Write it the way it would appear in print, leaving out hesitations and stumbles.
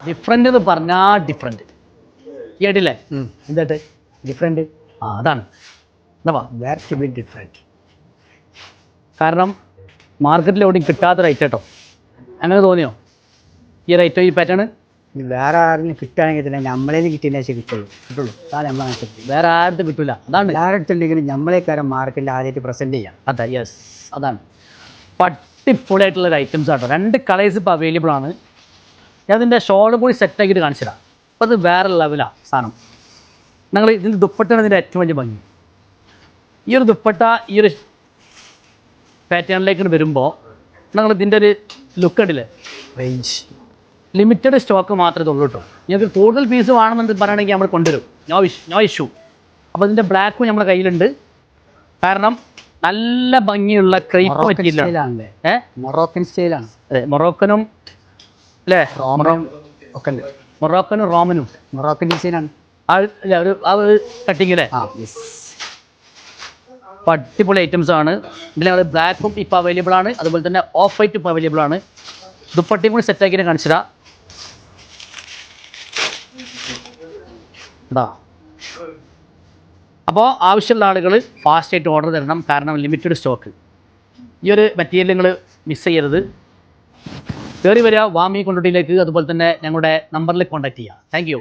Different എന്ന് പറഞ്ഞാൽ different കേട്ടില്ലേ എന്തായിട്ട് ഡിഫറെൻറ്റ് അതാണ് എന്താ വേറെ ഡിഫറെൻറ്റ്. കാരണം മാർക്കറ്റിൽ എവിടെയും കിട്ടാത്ത റേറ്റ് കേട്ടോ. അങ്ങനെ തോന്നിയോ ഈ റേറ്റോ ഈ പാറ്റേൺ? വേറെ ആരും കിട്ടുകയാണെങ്കിൽ തന്നെ നമ്മളേന്ന് കിട്ടിയതിനെ കിട്ടുള്ളൂ അതാണ് നമ്മളെ വേറെ ആരുടെ കിട്ടില്ല. അതാണ് ആരടുത്തുണ്ടെങ്കിലും നമ്മളെ കാര്യം മാർക്കറ്റിൽ ആദ്യമായിട്ട് പ്രസൻറ്റ് ചെയ്യാം. അതെ യെസ് അതാണ് പട്ടിപ്പൊളിയായിട്ടുള്ളൊരു ഐറ്റംസ് ആട്ടോ. 2 കളേഴ്സ് ഇപ്പോൾ അവൈലബിൾ ആണ്. ഞാൻ അതിൻ്റെ ഷോൾ കൂടി സെറ്റാക്കിയിട്ട് കാണിച്ചിടാം. അപ്പോൾ അത് വേറെ ലെവലാണ് സാധനം. ഞങ്ങൾ ഇതിൻ്റെ ദുപ്പട്ടയാണ് ഇതിൻ്റെ ഏറ്റവും വലിയ ഭംഗി. ഈ ഒരു ദുപ്പട്ട ഈ ഒരു പാറ്റേണിലേക്ക് വരുമ്പോൾ ഞങ്ങൾ ഇതിൻ്റെ ഒരു ലുക്ക് ഉണ്ടല്ലേ, റേഞ്ച് ലിമിറ്റഡ് സ്റ്റോക്ക് മാത്രമേ ഉള്ളൂ കേട്ടോ. ഞങ്ങൾക്ക് കൂടുതൽ പീസ് വേണമെന്ന് പറയുകയാണെങ്കിൽ നമ്മൾ കൊണ്ടുവരും, നോ ഇഷ്യൂ. അപ്പോൾ ഇതിൻ്റെ ബ്ലാക്കും നമ്മുടെ കയ്യിലുണ്ട്. കാരണം നല്ല ഭംഗിയുള്ള ക്രേപ്പ് മെറ്റീരിയലാണ്. മൊറോക്കൻ സ്റ്റൈലാണ്. അതെ മൊറോക്കനും അല്ലേ, ഒക്കെ ഉണ്ട്. മൊറോക്കനും റോമനും മൊറോക്കൻ ഡിസൈനാണ് ആ ഒരു കട്ടിങ് അല്ലേ. അപ്പോൾ അടിപൊളി ഐറ്റംസ് ആണ്. ഇതിൽ ഞങ്ങൾ ബ്ലാക്കും ഇപ്പോൾ അവൈലബിൾ ആണ്, അതുപോലെ തന്നെ ഓഫ് വൈറ്റ് ഇപ്പോൾ അവൈലബിൾ ആണ്. ദുപ്പട്ടയും കൂടി സെറ്റാക്കി കാണിച്ചിടാം. എന്താ അപ്പോൾ ആവശ്യമുള്ള ആളുകൾ ഫാസ്റ്റായിട്ട് ഓർഡർ തരണം. കാരണം ലിമിറ്റഡ് സ്റ്റോക്ക്. ഈ ഒരു മെറ്റീരിയൽ നിങ്ങൾ മിസ് ചെയ്യരുത്. കയറി വരിക വാമി കൊണ്ടോട്ടിയിലേക്ക്. അതുപോലെ തന്നെ ഞങ്ങളുടെ നമ്പറിൽ കോൺടാക്ട് ചെയ്യുക. Thank you.